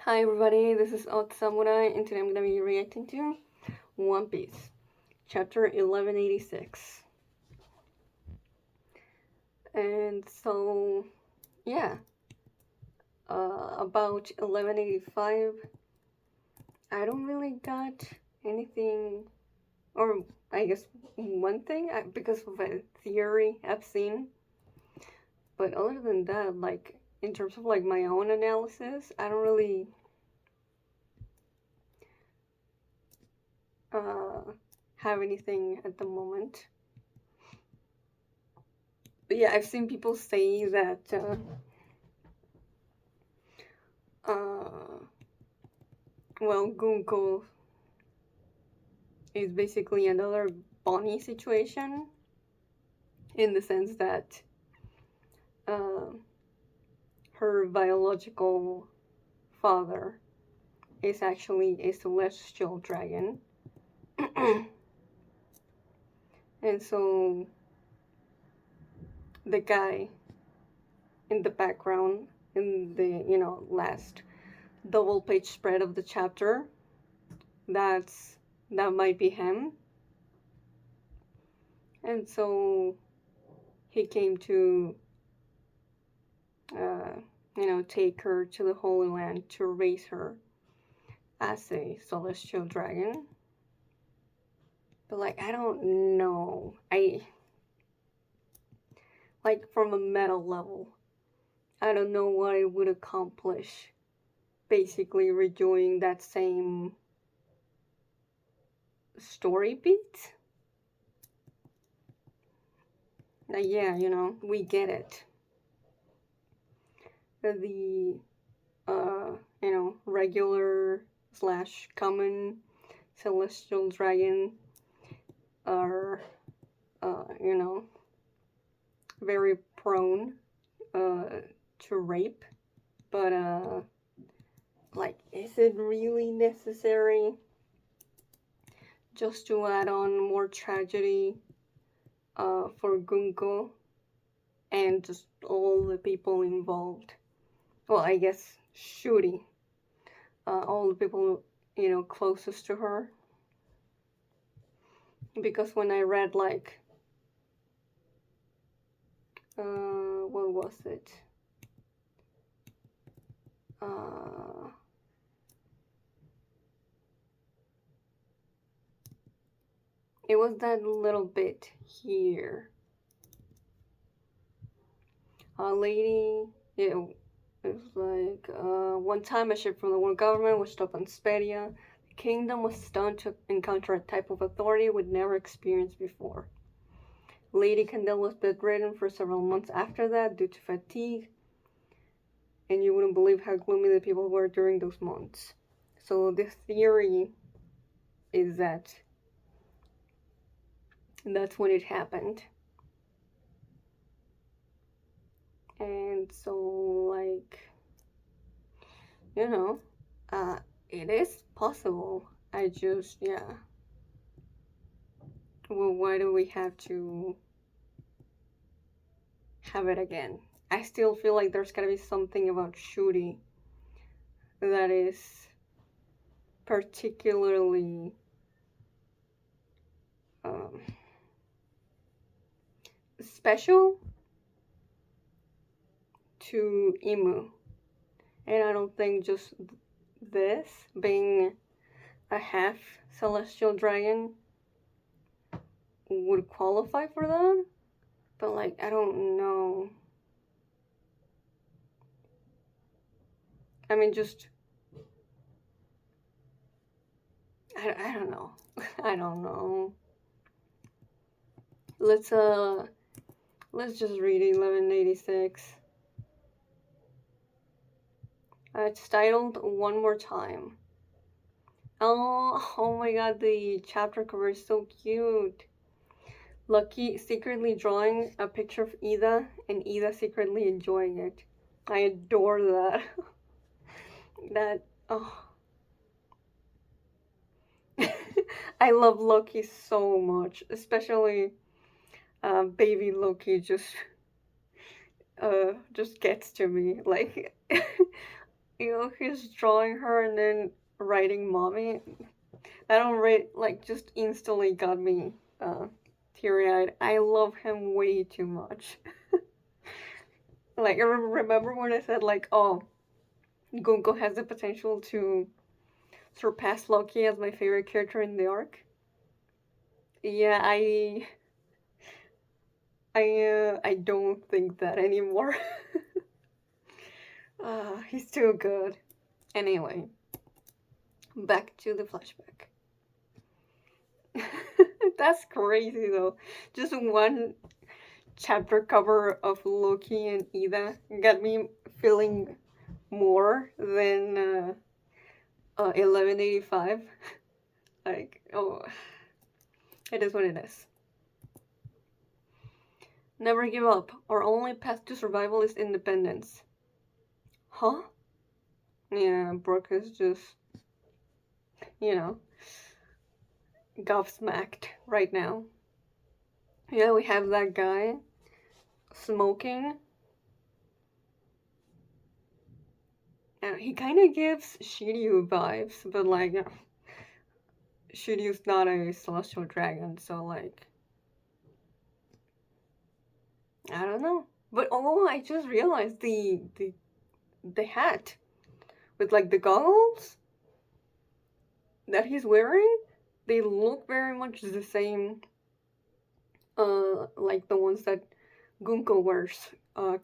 Hi everybody, this is Odd Samurai, and today I'm going to be reacting to One Piece, chapter 1186. And so, yeah, about 1185, I don't really got anything, or I guess one thing, because of a theory I've seen. But other than that, like, in terms of like my own analysis, I don't really have anything at the moment. But yeah, I've seen people say that well, Gunko is basically another Bonnie situation in the sense that uh, her biological father is actually a celestial dragon. And so the guy in the background in the last double page spread of the chapter, that might be him. And so he came to take her to the Holy Land to raise her as a celestial dragon. But like, I don't know. Like, from a meta level, I don't know what it would accomplish. Basically redoing that same story beat. Yeah, we get it. The regular slash common celestial dragon are very prone to rape, but like, is it really necessary just to add on more tragedy for Gunko and just all the people involved? Well, I guess Shuri, all the people closest to her, because when I read like what was it? It was that little bit here. A lady, it was like, one time a ship from the world government was stopped on Spedia. The kingdom was stunned to encounter a type of authority we'd never experienced before. Lady Candle was bedridden for several months after that due to fatigue, and you wouldn't believe how gloomy the people were during those months. So the theory is that that's when it happened. And so, like, it is possible. I just, yeah. Well, why do we have to have it again? I still feel like there's gotta be something about Shuri that is particularly special to Imu. And I don't think just this, being a half celestial dragon, would qualify for that. But like, I don't know. I mean, just I don't know. I don't know. Let's just read 1186. It's titled One More Time. Oh my god, the chapter cover is so cute. Lucky secretly drawing a picture of Ida, and Ida secretly enjoying it. I adore that. Oh. I love Loki so much, especially baby Loki just gets to me. Like, he's drawing her and then writing mommy. That already, like, just instantly got me teary-eyed. I love him way too much. Like, I remember when I said, like, oh, Gunko has the potential to surpass Loki as my favorite character in the arc. Yeah, I don't think that anymore. He's too good. Anyway, back to the flashback. That's crazy though. Just one chapter cover of Loki and Ida got me feeling more than 1185. Like, oh, it is what it is. Never give up. Our only path to survival is independence. Huh? Yeah, Brooke is just, you know, gobsmacked right now. Yeah, we have that guy smoking. And he kind of gives Shiryu vibes, but like, Shiryu's not a celestial dragon, so like, I don't know. But oh, I just realized the hat with like the goggles that he's wearing, they look very much the same, like the ones that Gunko wears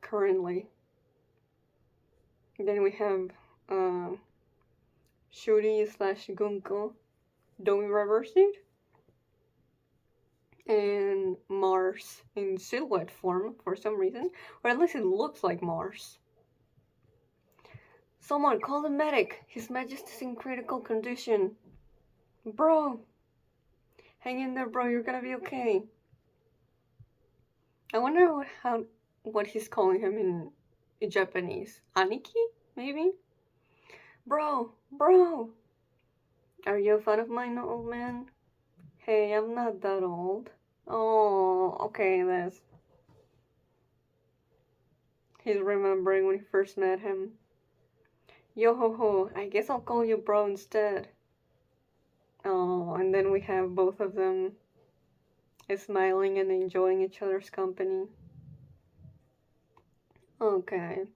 currently. And then we have Shuri slash Gunko doing reverse it, and Mars in silhouette form for some reason, or at least it looks like Mars. Someone call the medic. His Majesty's in critical condition. Bro, hang in there, bro. You're gonna be okay. I wonder what he's calling him in Japanese. Aniki, maybe. Bro, bro. Are you a fan of mine, old man? Hey, I'm not that old. Oh, okay, that's. He's remembering when he first met him. Yo ho ho, I guess I'll call you bro instead. Oh, and then we have both of them smiling and enjoying each other's company. Okay.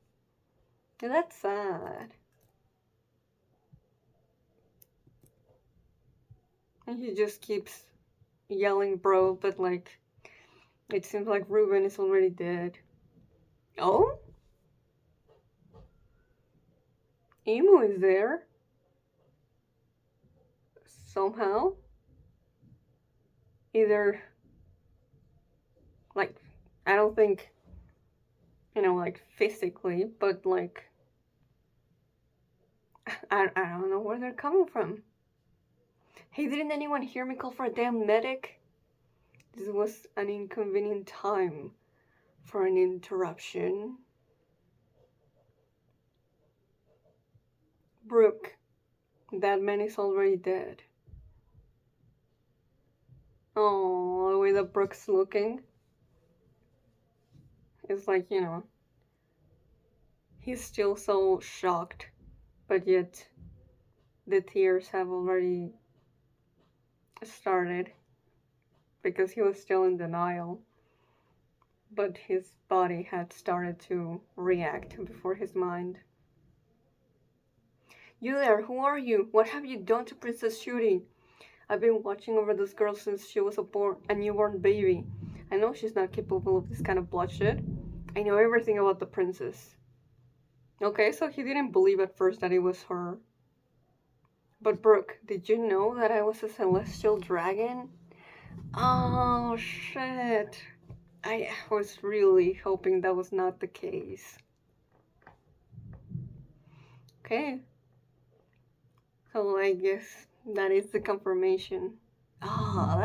That's sad. And he just keeps yelling bro, but like, it seems like Ruben is already dead. Oh? Emu is there. Somehow. Either, like, I don't think, like, physically, but like, I don't know where they're coming from. Hey, didn't anyone hear me call for a damn medic? This was an inconvenient time for an interruption. Brook, that man is already dead. Oh, the way that Brook's looking. It's like, he's still so shocked, but yet the tears have already started because he was still in denial. But his body had started to react before his mind. You there, who are you? What have you done to Princess Shuri? I've been watching over this girl since she was a newborn baby. I know she's not capable of this kind of bloodshed. I know everything about the princess. Okay, so he didn't believe at first that it was her. But Brooke, did you know that I was a celestial dragon? Oh, shit. I was really hoping that was not the case. Okay. So I guess that is the confirmation. Oh,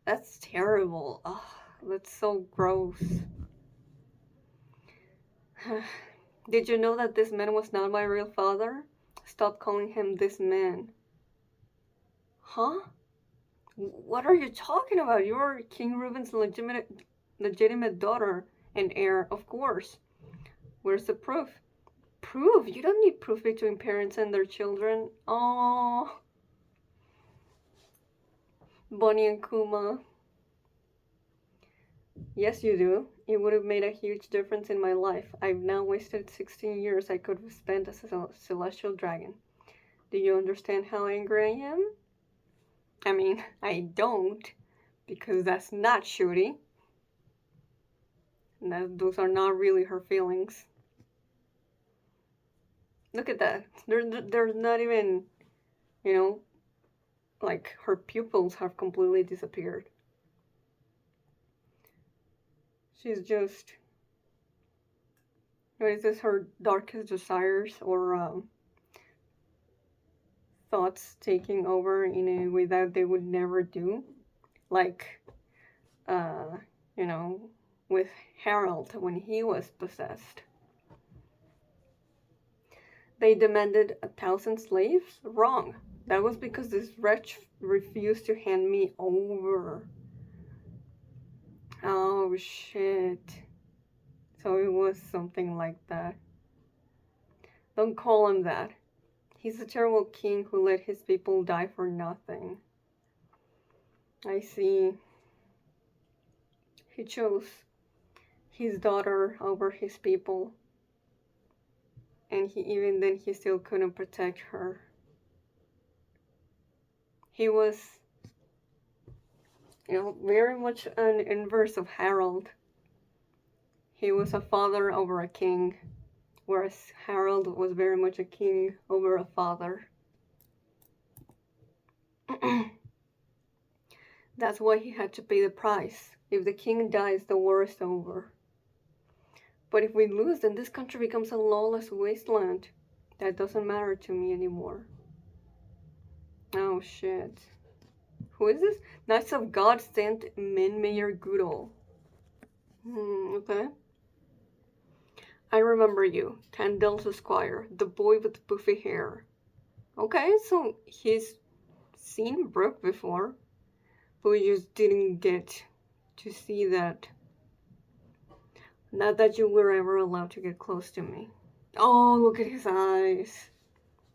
that's terrible. Oh, that's so gross. Did you know that this man was not my real father? Stop calling him this man. Huh? What are you talking about? You're King Reuben's legitimate daughter and heir, of course. Where's the proof? Proof? You don't need proof between parents and their children. Oh, Bonnie and Kuma. Yes, you do. It would have made a huge difference in my life. I've now wasted 16 years I could have spent as a celestial dragon. Do you understand how angry I am? I mean, I don't, because that's not Shuri. Those are not really her feelings. Look at that. There's not even, you know, like her pupils have completely disappeared. She's just, what is this, her darkest desires or thoughts taking over in a way that they would never do? Like, uh, you know, with Harold when he was possessed. They demanded 1,000 slaves? Wrong. That was because this wretch refused to hand me over. Oh shit. So it was something like that. Don't call him that. He's a terrible king who let his people die for nothing. I see. He chose his daughter over his people. And even then he still couldn't protect her. He was, very much an inverse of Harold. He was a father over a king, whereas Harold was very much a king over a father. That's why he had to pay the price. If the king dies, the war is over. But if we lose, then this country becomes a lawless wasteland. That doesn't matter to me anymore. Oh shit. Who is this? Knights of God sent Mayor Goodall. Okay. I remember you, Candel's Esquire, the boy with the poofy hair. Okay, so he's seen Brook before, but we just didn't get to see that. Not that you were ever allowed to get close to me. Oh, look at his eyes.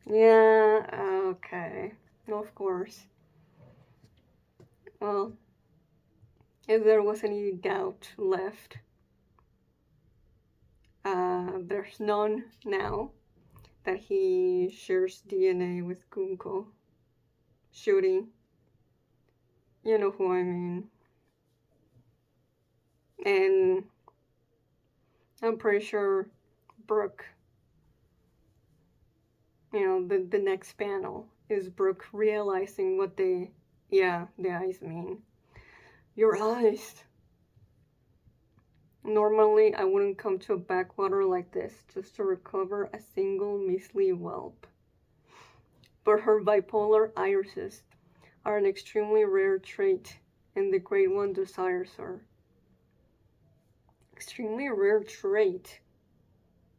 Yeah, okay. Of course. Well, if there was any doubt left, there's none now that he shares DNA with Gunko. Shuri. You know who I mean. And I'm pretty sure Brook, the next panel is Brook realizing what the eyes mean. Your eyes! Normally, I wouldn't come to a backwater like this just to recover a single measly whelp. But her bipolar irises are an extremely rare trait, and the Great One desires her. Extremely rare trait.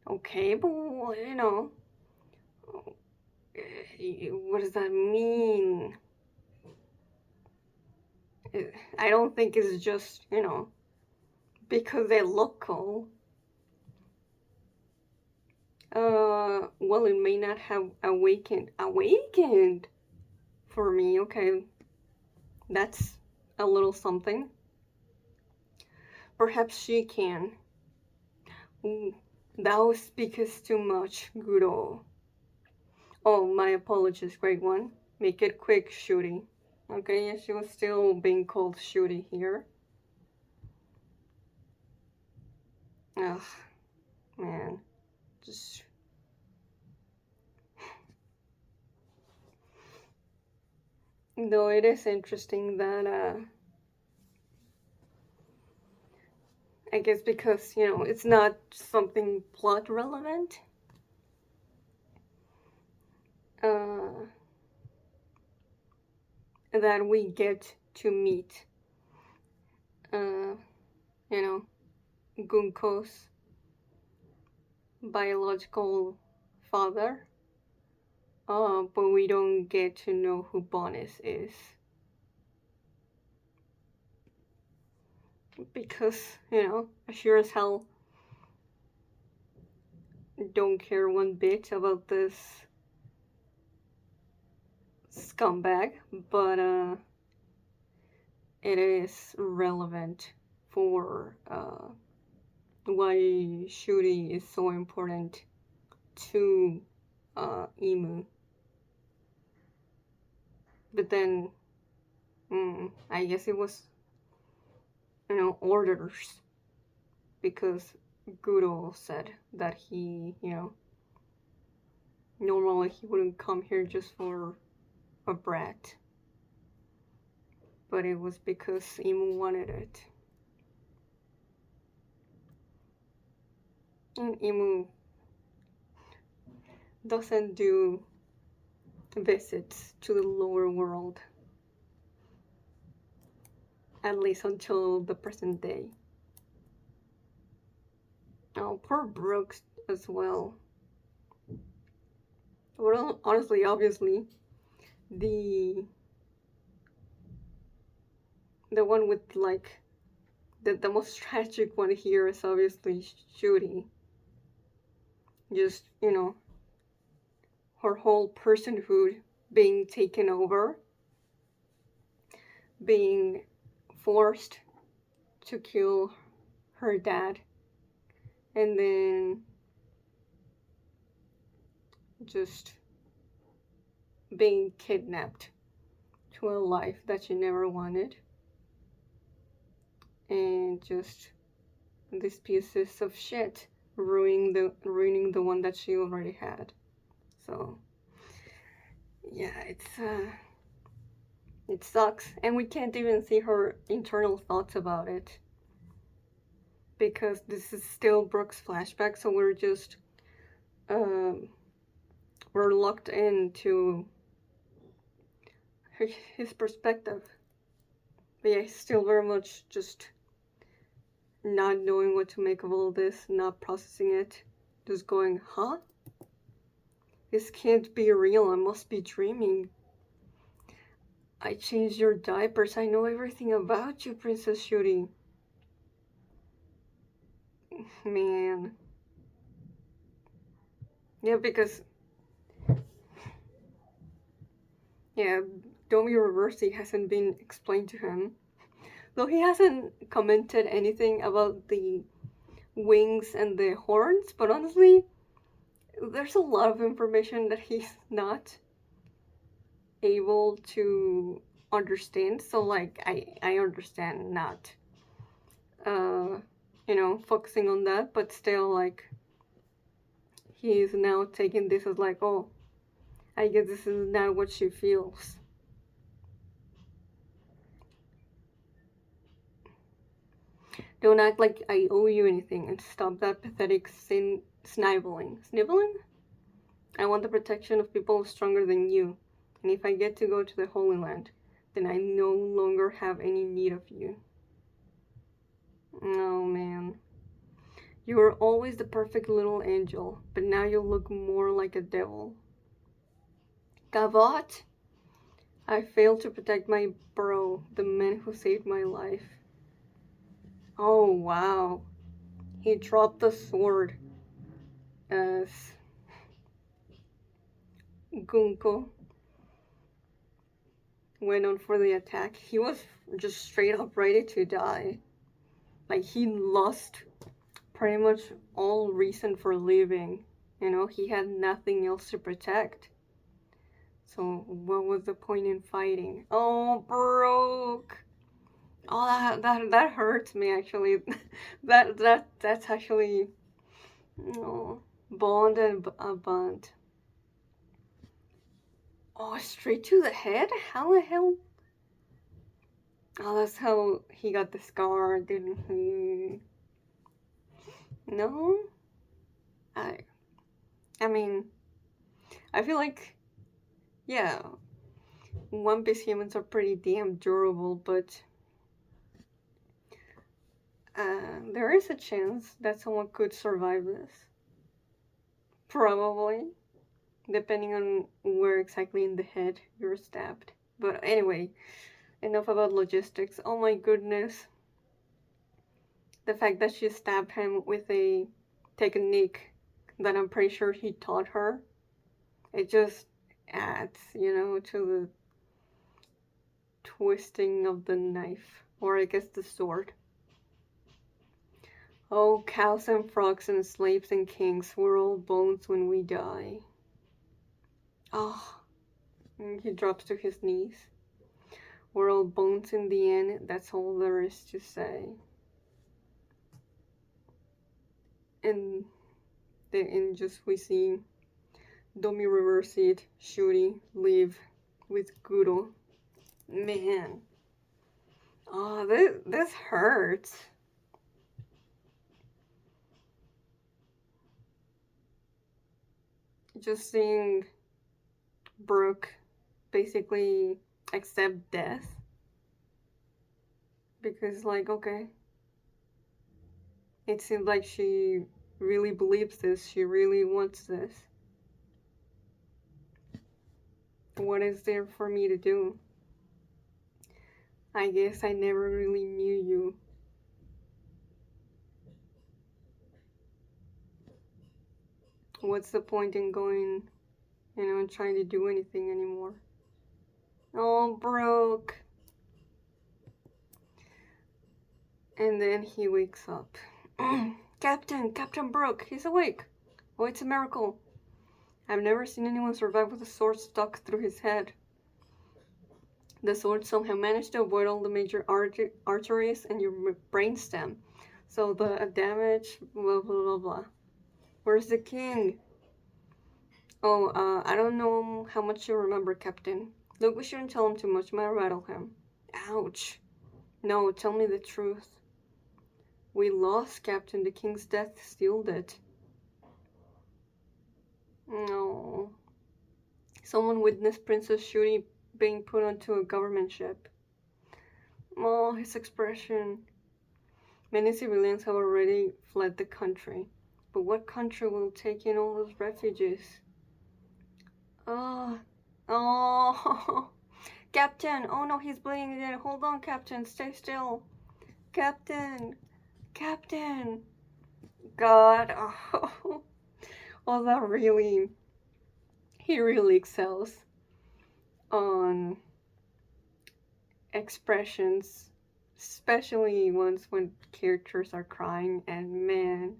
Okay, but what does that mean? I don't think it's just, because they look cool. Well, it may not have awakened for me. Okay, that's a little something. Perhaps she can. Ooh, thou speakest too much, Guro. Oh, my apologies, Great One. Make it quick, Shuri. Okay, yeah, she was still being called Shuri here. Ugh, man. Just... Though it is interesting that, I guess because, it's not something plot relevant. That we get to meet, Gunko's biological father. But we don't get to know who Bonis is. Because, sure as hell, don't care one bit about this scumbag, but it is relevant for why Shuri is so important to Emu. But then, I guess it was, orders, because Guro said that he, normally he wouldn't come here just for a brat. But it was because Emu wanted it. And Emu doesn't do visits to the lower world, at least until the present day. Oh, poor Brooks as well. Well, honestly, obviously, the one with like the most tragic one here is obviously Shuri. Just, her whole personhood being taken over, being forced to kill her dad, and then just being kidnapped to a life that she never wanted, and just these pieces of shit ruining the one that she already had. So yeah, it sucks, and we can't even see her internal thoughts about it because this is still Brook's flashback. So we're just we're locked into his perspective. But yeah, he's still very much just not knowing what to make of all this, not processing it, just going, huh? This can't be real, I must be dreaming. I changed your diapers, I know everything about you, Princess Shuri. Man. Yeah, because... yeah, Domi Reversi hasn't been explained to him. Though he hasn't commented anything about the wings and the horns, but honestly, there's a lot of information that he's not able to understand. So like I understand not focusing on that, but still like he's now taking this as like, oh, I guess this is not what she feels. Don't act like I owe you anything and stop that pathetic sniveling. Sniveling? I want the protection of people stronger than you. And if I get to go to the Holy Land, then I no longer have any need of you. Oh man. You were always the perfect little angel, but now you look more like a devil. Gavot! I failed to protect my bro, the man who saved my life. Oh wow. He dropped the sword as Gunko went on for the attack. He was just straight up ready to die. Like he lost pretty much all reason for living. He had nothing else to protect. So what was the point in fighting? Oh, Brooke. Oh, that hurts me actually. That's actually bond and a bond. Oh, straight to the head? How the hell? Oh, that's how he got the scar, didn't he? No? I mean, I feel like, yeah, One Piece humans are pretty damn durable, but there is a chance that someone could survive this. Probably. Depending on where exactly in the head you're stabbed. But anyway, enough about logistics. Oh my goodness. The fact that she stabbed him with a technique that I'm pretty sure he taught her. It just adds, to the twisting of the knife, or I guess the sword. Oh, cows and frogs and slaves and kings, we're all bones when we die. Oh, and he drops to his knees. We're all bones in the end, that's all there is to say. And then just we see Domi reverse it, Shuri leave with Guro. Man. Oh, this hurts. Just seeing Brook basically accept death. Because, like, okay. It seems like she really believes this. She really wants this. What is there for me to do? I guess I never really knew you. What's the point in going, and trying to do anything anymore? Oh, Brook. And then he wakes up. Captain Brook, he's awake. Oh, it's a miracle. I've never seen anyone survive with a sword stuck through his head. The sword somehow managed to avoid all the major arteries and your brainstem. So the damage, blah blah blah blah. Where's the king? Oh, I don't know how much you remember, Captain. Look, we shouldn't tell him too much, might rattle him. Ouch. No, tell me the truth. We lost, Captain. The king's death sealed it. No. Someone witnessed Princess Shuri being put onto a government ship. Oh, his expression. Many civilians have already fled the country. But what country will take in all those refugees? Oh. Oh. Captain! Oh no, he's bleeding again. Hold on, Captain. Stay still. Captain! Captain! God. Oh. Oh, that really... He really excels on expressions, especially ones when characters are crying, and man,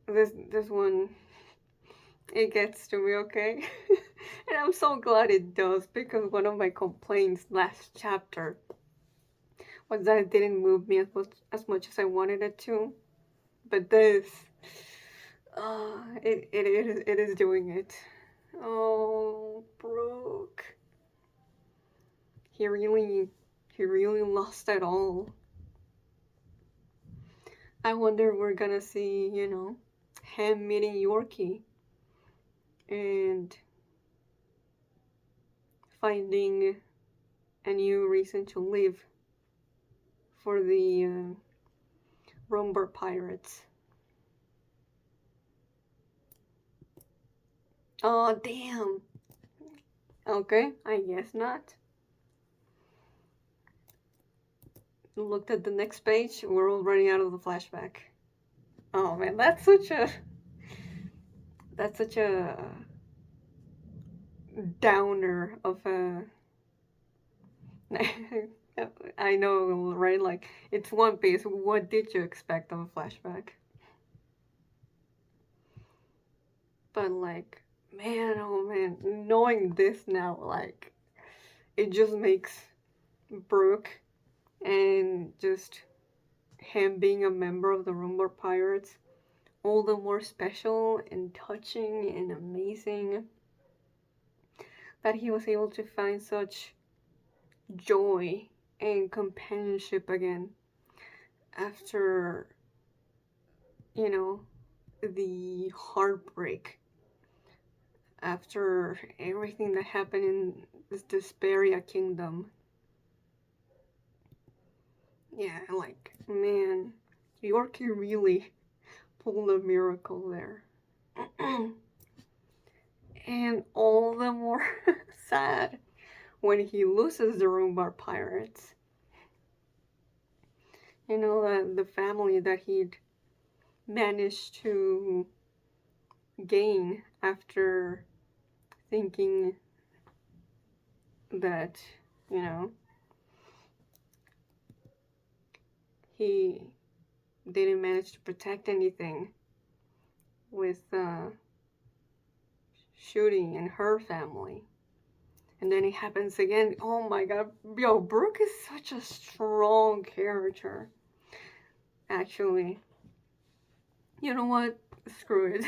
this one, it gets to me, okay? And I'm so glad it does, because one of my complaints last chapter was that it didn't move me as much as I wanted it to. But this, it is doing it. Oh, Brook. He really lost it all. I wonder if we're gonna see, him meeting Yorkie and finding a new reason to live for the Rumbar Pirates. Oh, damn. Okay, I guess not. Looked at the next page, we're already out of the flashback. Oh man, that's such a downer of a I know, right? Like, it's One Piece. What did you expect of a flashback? But like, man, oh man, knowing this now, like, it just makes Brook and just him being a member of the Rumbar Pirates all the more special and touching and amazing. That he was able to find such joy and companionship again after, the heartbreak, after everything that happened in this Desperia kingdom. Yeah, like, man, Yorkie really pulled a miracle there. And all the more sad when he loses the Rumbar Pirates. The family that he'd managed to gain after thinking that, you know, he didn't manage to protect anything with Shuri and her family. And then it happens again. Oh my god. Yo, Brook is such a strong character. Actually. You know what? Screw it.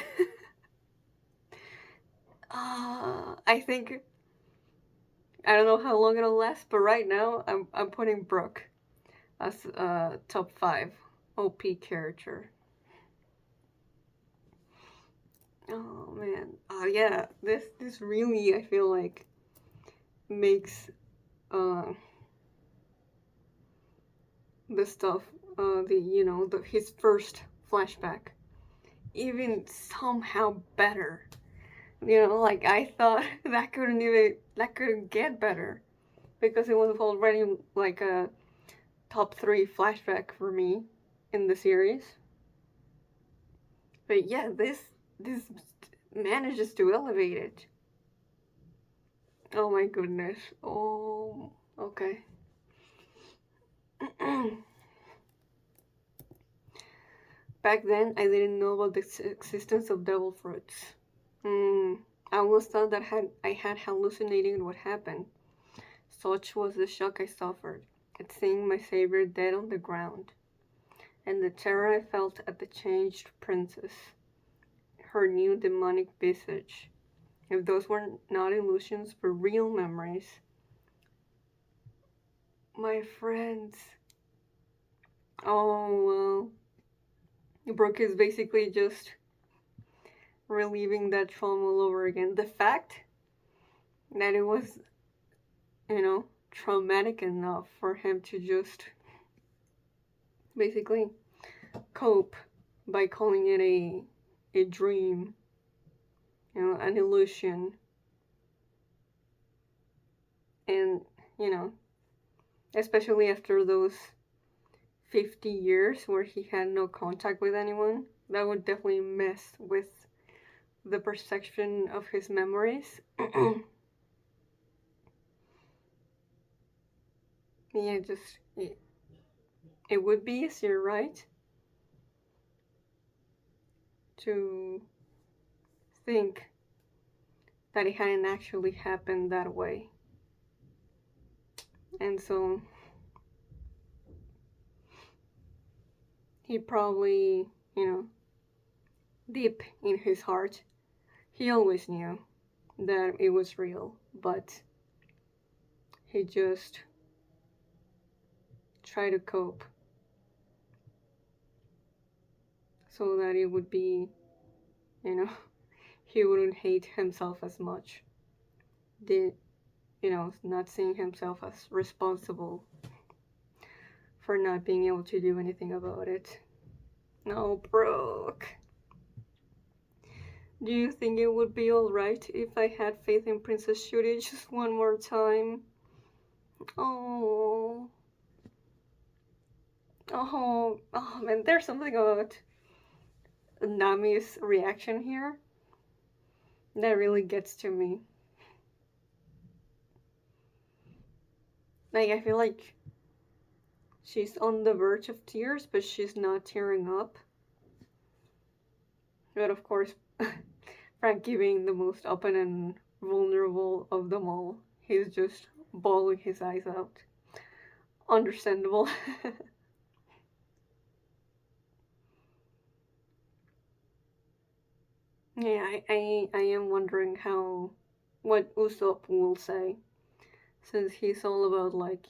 I think I don't know how long it'll last, but right now I'm putting Brook as top 5 OP character. Oh man. Oh yeah. This really I feel like makes uh the stuff his first flashback even somehow better. Like I thought that couldn't get better because it was already like a top 3 flashback for me in the series. But yeah, this manages to elevate it. Oh my goodness. Oh, okay. Back then, I didn't know about the existence of devil fruits. I always thought that I had hallucinated what happened. Such was the shock I suffered at seeing my savior dead on the ground, and the terror I felt at the changed princess, her new demonic visage. If those were not illusions but real memories, my friends. Oh well, Brooke is basically just reliving that trauma all over again. The fact that it was, traumatic enough for him to just basically cope by calling it a dream, an illusion, and you know, especially after those 50 years where he had no contact with anyone, that would definitely mess with the perception of his memories. Yeah, it would be easier, right? To think that it hadn't actually happened that way. And so he probably, deep in his heart, he always knew that it was real, but he just tried to cope so that it would be, you know, he wouldn't hate himself as much. Did, not seeing himself as responsible for not being able to do anything about it. No, Brooke. Do you think it would be alright if I had faith in Princess Shuri just one more time? Oh. Oh man, there's something about Nami's reaction here that really gets to me. Like, I feel like she's on the verge of tears, but she's not tearing up. But of course, Frankie being the most open and vulnerable of them all, he's just bawling his eyes out. Understandable. Yeah, I am wondering what Usopp will say, since he's all about, like,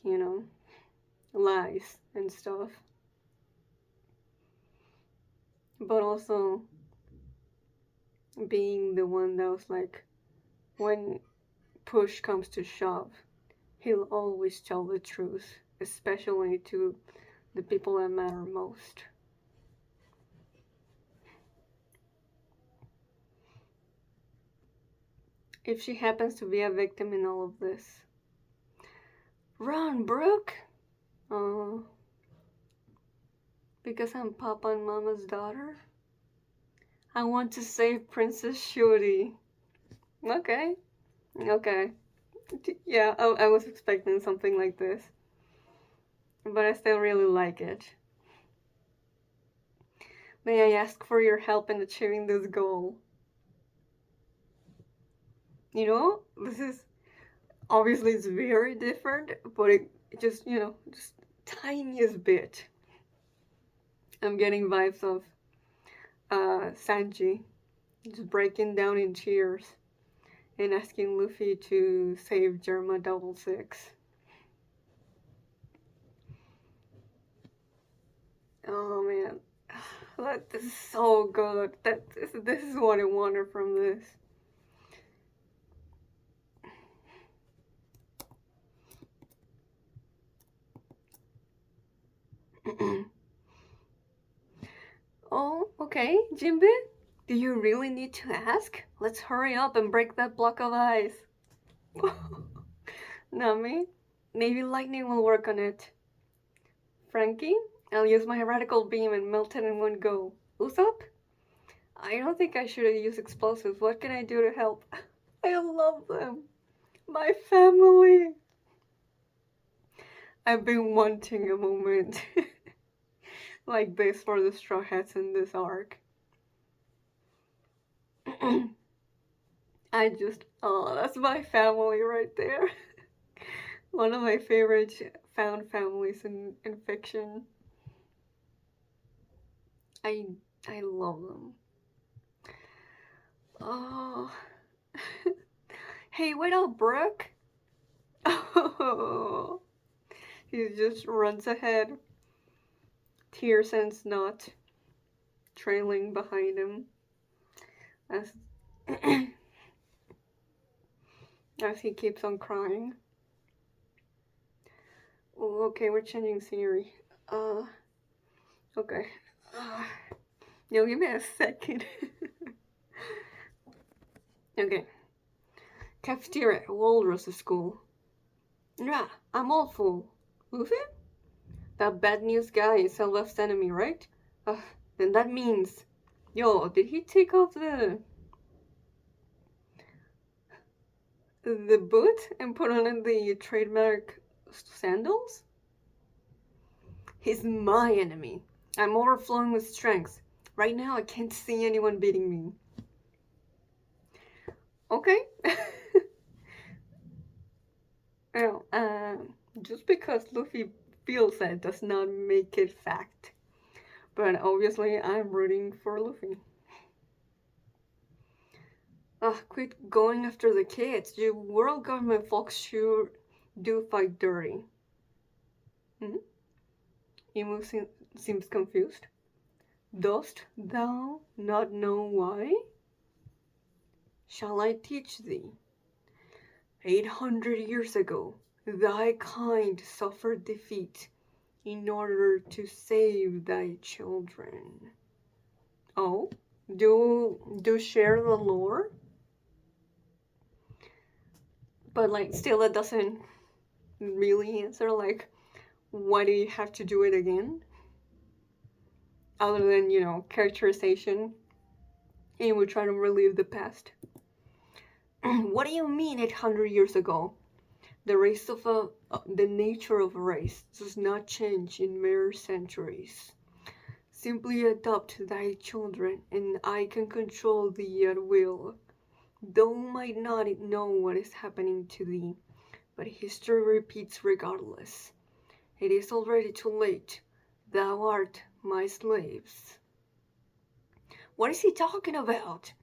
lies and stuff. But also being the one that was like, when push comes to shove, he'll always tell the truth, especially to the people that matter most. If she happens to be a victim in all of this, run, Brooke! Oh, because I'm Papa and Mama's daughter? I want to save Princess Shuri. Okay. Okay. Yeah, I was expecting something like this. But I still really like it. May I ask for your help in achieving this goal? You know, this is obviously it's very different, but it just, just tiniest bit. I'm getting vibes of Sanji just breaking down in tears and asking Luffy to save Germa 66. Oh man, this is so good. This is what I wanted from this. Oh, okay, Jinbe? Do you really need to ask? Let's hurry up and break that block of ice. Nami? Maybe lightning will work on it. Frankie? I'll use my radical beam and melt it in one go. Usopp? I don't think I should have used explosives. What can I do to help? I love them. My family. I've been wanting a moment like this for the Straw Hats in this arc. That's my family right there. One of my favorite found families in fiction. I love them. Oh. Hey, wait up, Brook. Oh. He just runs ahead. Tearsen's not trailing behind him. As as he keeps on crying. Oh, okay, we're changing scenery. Okay. No, give me a second. Okay. Cafeteria, Walrus School. Yeah, I'm all full. Luffy? That bad news guy is Elbaf's enemy, right? Then that means... Yo, did he take off the boot and put on the trademark sandals? He's my enemy. I'm overflowing with strength. Right now, I can't see anyone beating me. Okay. Well, just because Luffy feels that does not make it fact. But obviously, I'm rooting for Luffy. Quit going after the kids. You world government folks sure do fight dirty. Imu seems confused. Dost thou not know why? Shall I teach thee? 800 years ago, thy kind suffered defeat in order to save thy children. Oh, do share the lore? But like, still it doesn't really answer, like, why do you have to do it again? Other than, characterization, and we try to relive the past. What do you mean 800 years ago? The nature of a race does not change in mere centuries. Simply adopt thy children, and I can control thee at will. Thou might not know what is happening to thee, but history repeats regardless. It is already too late. Thou art my slaves. What is he talking about?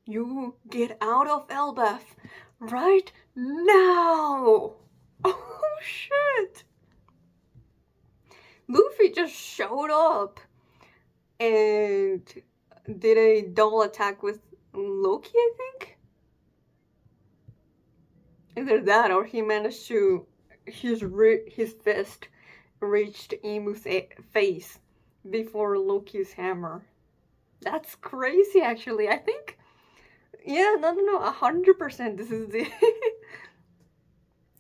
You get out of Elbaf right now! Oh shit! Luffy just showed up and did a double attack with Loki, I think? Either that or he managed to... his fist reached Imu's face before Loki's hammer. That's crazy, actually. I think... Yeah, no, 100%. This is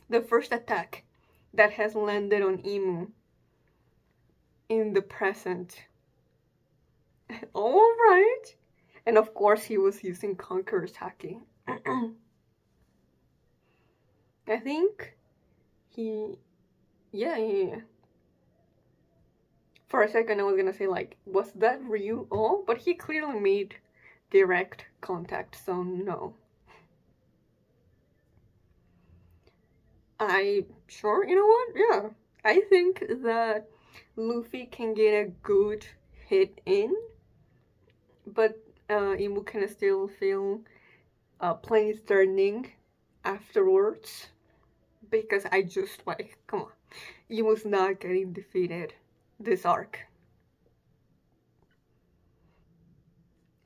the first attack that has landed on Imu in the present. Alright. And of course, he was using Conqueror's Haki. I think he, yeah, yeah. For a second, I was gonna say, like, was that Ryu? Oh, but he clearly made direct contact, so no. Sure, you know what? Yeah. I think that Luffy can get a good hit in, but Imu can still feel planes turning afterwards because I just like, come on, Imu's not getting defeated this arc.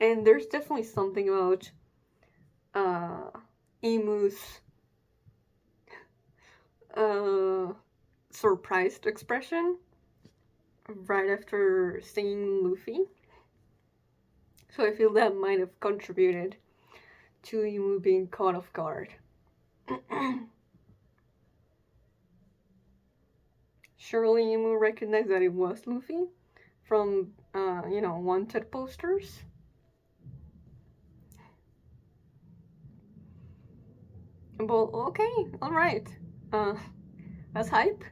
And there's definitely something about uh, Imu's uh, surprised expression right after seeing Luffy. So I feel that might have contributed to Imu being caught off guard. Surely Imu recognized that it was Luffy from, wanted posters. Well, okay, alright. That's hype.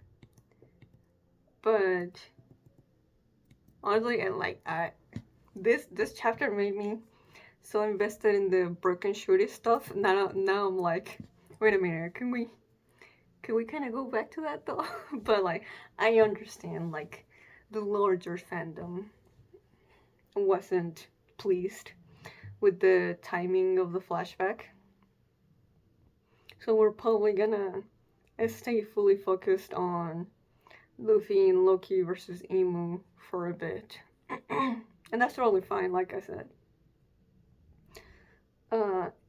But honestly, this chapter made me so invested in the Brook and Shuri stuff. Now I'm like, wait a minute, can we kind of go back to that though? But like, I understand like the larger fandom wasn't pleased with the timing of the flashback, so we're probably gonna stay fully focused on Luffy and Loki versus Emu for a bit. And that's totally fine, like I said.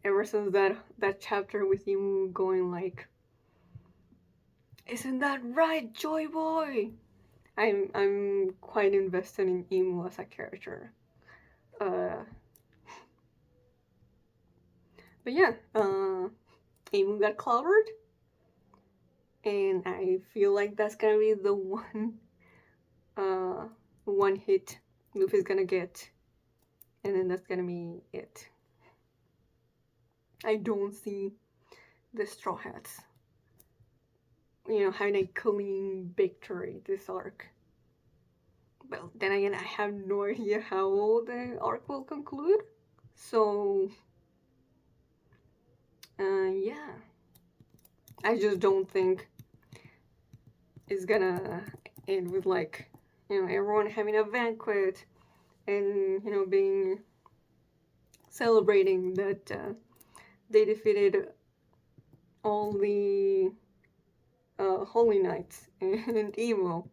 Ever since that chapter with Emu going like, isn't that right, Joy Boy? I'm quite invested in Emu as a character. Uh, but yeah, Emu got clobbered, and I feel like that's gonna be the uh, one hit Luffy's gonna get, and then that's gonna be it. I don't see the Straw Hats, having a clean victory this arc. Well, then again, I have no idea how the arc will conclude. So, yeah. I just don't think it's gonna end with, like, everyone having a banquet and, being celebrating that they defeated all the Holy Knights and Emo,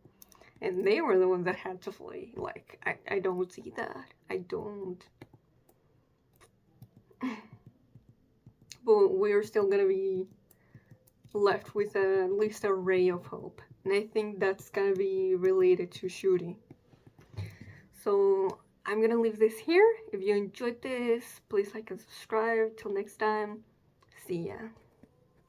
and they were the ones that had to flee. Like, I don't see that. I don't. But we're still gonna be left with at least a ray of hope. And I think that's gonna be related to Shuri. So I'm gonna leave this here. If you enjoyed this, please like and subscribe. Till next time, see ya.